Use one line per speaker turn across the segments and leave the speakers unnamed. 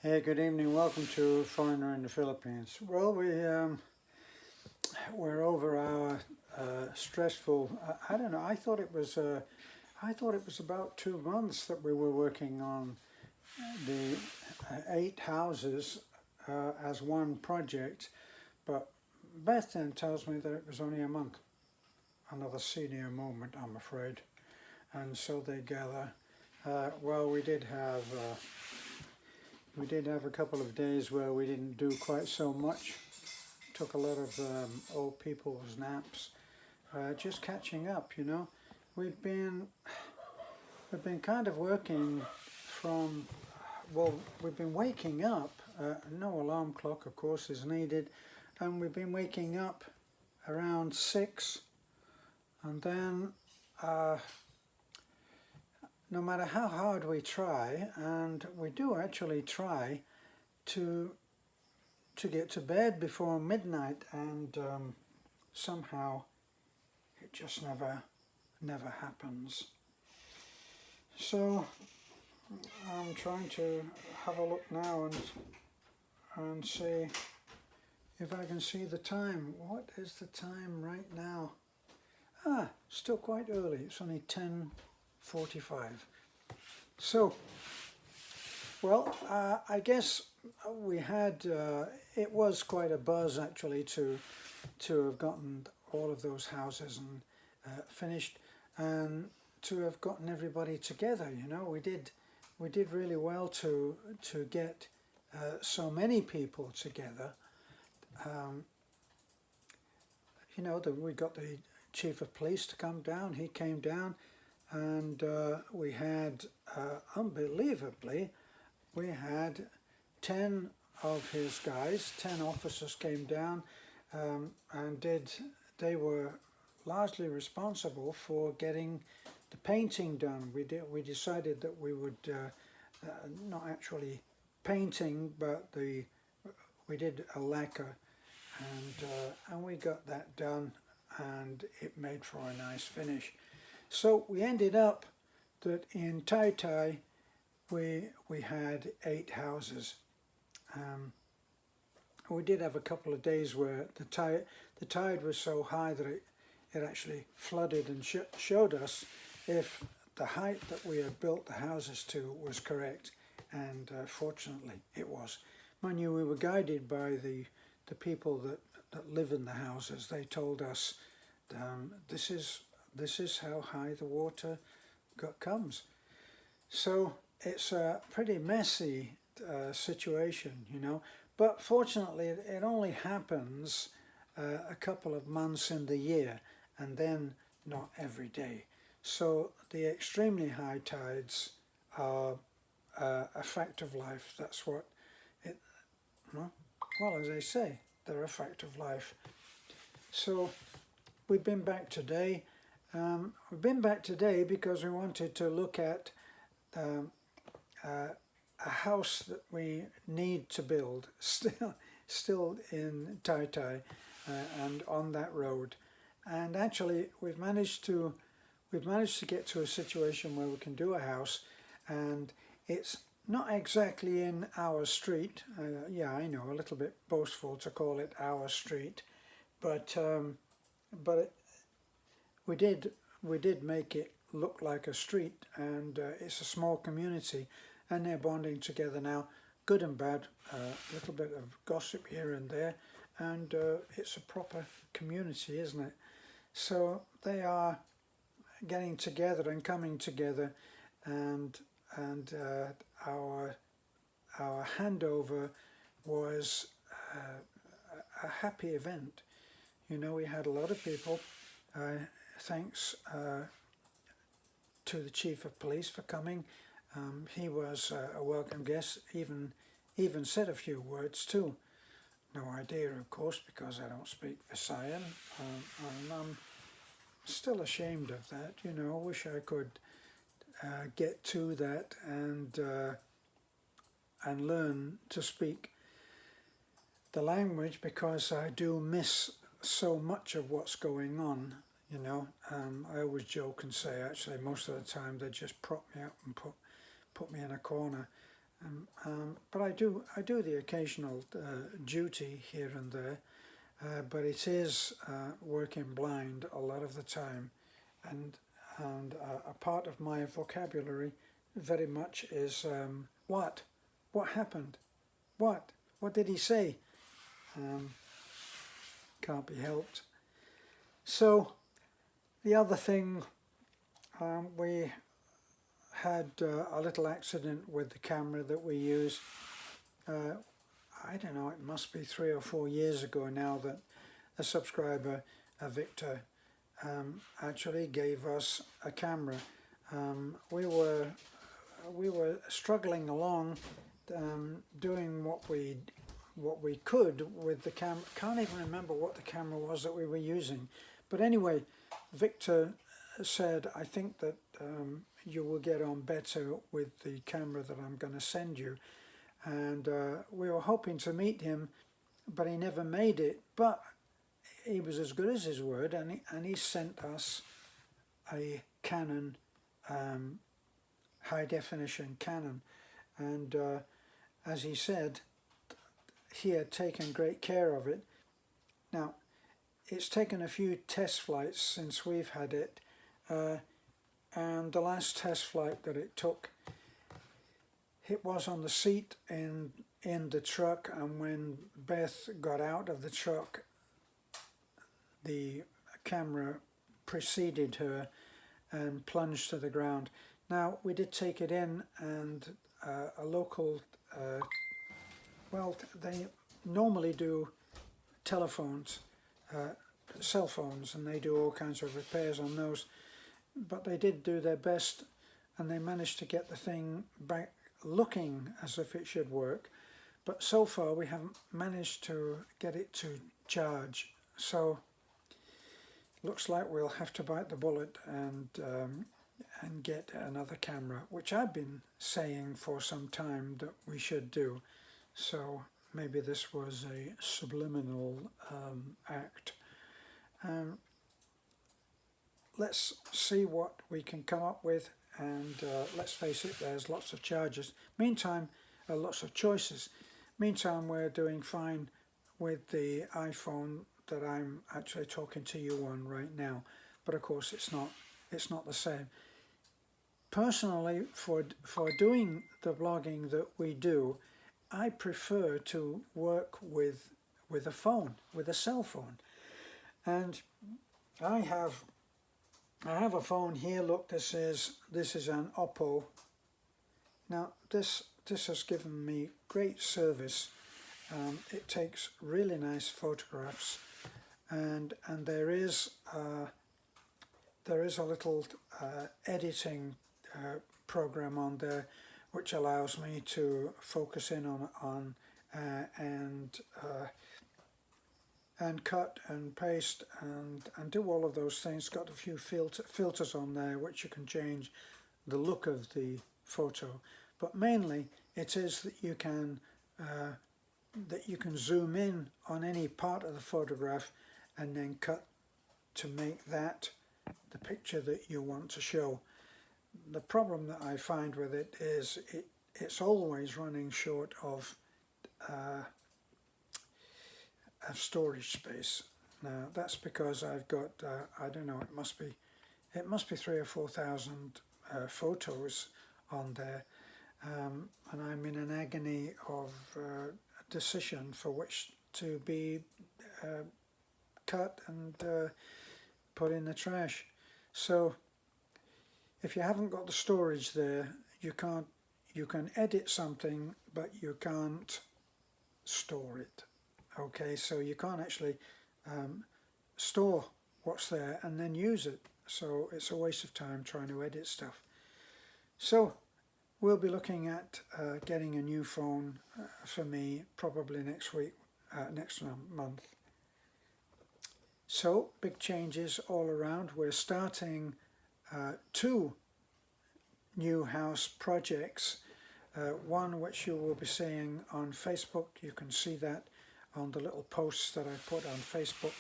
Hey, good evening. Welcome to Foreigner in the Philippines. Well, we're over our stressful. I don't know. I thought it was about 2 months that we were working on the 8 houses as one project. But Beth then tells me that it was only a month. Another senior moment, I'm afraid. And so they gather. Well, we did have a couple of days where we didn't do quite so much. Took a lot of old people's naps. Just catching up, you know. We've been kind of working from, well, we've been waking up. No alarm clock, of course, is needed, and we've been waking up around 6, and then no matter how hard we try, and we do actually try to get to bed before midnight, and somehow it just never happens. So I'm trying to have a look now and see if I can see the time. What is the time right now? Still quite early. It's only 10:45. So, well, I guess we had, it was quite a buzz actually to have gotten all of those houses and finished, and to have gotten everybody together. You know, we did really well to get so many people together. You know, we got the chief of police to come down. He came down, and we had, unbelievably, we had 10 of his guys, 10 officers came down, and they were largely responsible for getting the painting done. We decided that we would not actually painting, but we did a lacquer, and we got that done, and it made for a nice finish. So we ended up that in Tai we had 8 houses. We did have a couple of days where the tide was so high that it actually flooded and showed us if the height that we had built the houses to was correct, and fortunately it was. Mind you, we were guided by the people that live in the houses. They told us this is how high the water comes. So it's a pretty messy situation, you know. But fortunately, it only happens a couple of months in the year, and then not every day. So the extremely high tides are a fact of life. That's what it, well, as I say, they're a fact of life. So we've been back today. We've been back today because we wanted to look at a house that we need to build, still in Tai and on that road. And actually, we've managed to get to a situation where we can do a house, and it's not exactly in our street. Yeah, I know, a little bit boastful to call it our street, but we did make it look like a street, and it's a small community, and they're bonding together now, good and bad, a little bit of gossip here and there, and it's a proper community, isn't it? So they are getting together and coming together, and our handover was a happy event. You know, we had a lot of people. Thanks to the chief of police for coming. He was a welcome guest, even said a few words too. No idea, of course, because I don't speak Visayan, and I'm still ashamed of that. You know, I wish I could get to that and learn to speak the language, because I do miss so much of what's going on. You know, I always joke and say, actually, most of the time they just prop me up and put me in a corner, But I do the occasional duty here and there, but it is working blind a lot of the time, and a part of my vocabulary very much is what happened, what did he say? Can't be helped. So the other thing, we had a little accident with the camera that we use. I don't know, it must be 3 or 4 years ago now that a subscriber, Victor, actually gave us a camera. We were struggling along, doing what we could with the camera. Can't even remember what the camera was that we were using, but anyway, Victor said, I think that you will get on better with the camera that I'm going to send you. And we were hoping to meet him, but he never made it. But he was as good as his word, and he sent us a Canon, high definition Canon. And as he said, he had taken great care of it. Now, it's taken a few test flights since we've had it, and the last test flight that it took, it was on the seat in the truck, and when Beth got out of the truck, the camera preceded her and plunged to the ground. Now, we did take it in, and a local, well, they normally do telephones, cell phones, and they do all kinds of repairs on those, but they did do their best, and they managed to get the thing back looking as if it should work. But so far we haven't managed to get it to charge, so looks like we'll have to bite the bullet and get another camera, which I've been saying for some time that we should do. So maybe this was a subliminal act. Let's see what we can come up with, and let's face it, there's lots of charges. Meantime, lots of choices. Meantime, we're doing fine with the iPhone that I'm actually talking to you on right now, but of course it's not the same. Personally, for doing the vlogging that we do, I prefer to work with a phone, with a cell phone. And I have a phone here. Look, this is an Oppo. Now this has given me great service. It takes really nice photographs, and there is a little editing program on there which allows me to focus in on and cut and paste and do all of those things. Got a few filters on there which you can change the look of the photo, but mainly it is that you can zoom in on any part of the photograph and then cut to make that the picture that you want to show. The problem that I find with it is it's always running short of storage space. Now that's because I've got I don't know, it must be 3,000 or 4,000 photos on there, and I'm in an agony of decision for which to be cut and put in the trash. So if you haven't got the storage there, you can edit something, but you can't store it. Okay, so you can't actually store what's there and then use it. So it's a waste of time trying to edit stuff. So we'll be looking at getting a new phone for me probably next week, next month. So big changes all around. We're starting 2 new house projects. One which you will be seeing on Facebook. You can see that on the little posts that I put on Facebook,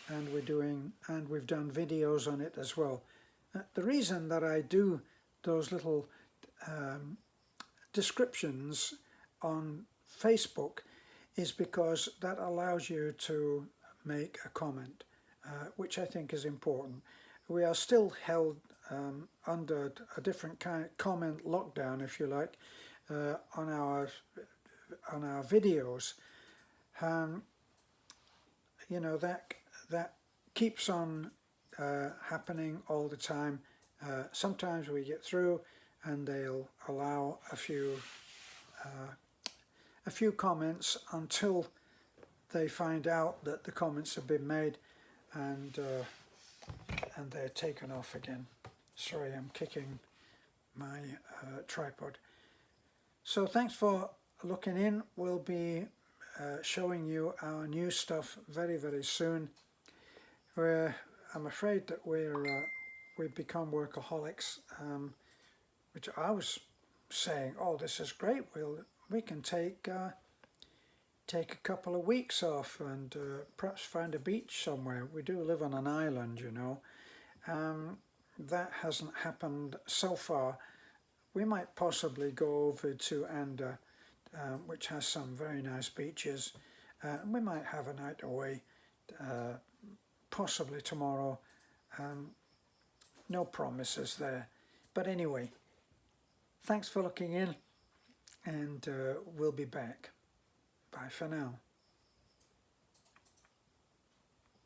and we've done videos on it as well. The reason that I do those little descriptions on Facebook is because that allows you to make a comment, which I think is important. We are still held under a different kind of comment lockdown, if you like, on our videos. You know, that keeps on happening all the time. Sometimes we get through and they'll allow a few comments until they find out that the comments have been made, and they're taken off again. Sorry, I'm kicking my tripod. So thanks for looking in. We'll be showing you our new stuff very, very soon. I'm afraid that we've become workaholics, which I was saying, oh, this is great. We can take a couple of weeks off and perhaps find a beach somewhere. We do live on an island, you know. That hasn't happened so far. We might possibly go over to Anda, which has some very nice beaches. We might have a night away, possibly tomorrow. No promises there. But anyway, thanks for looking in, and we'll be back. Bye for now.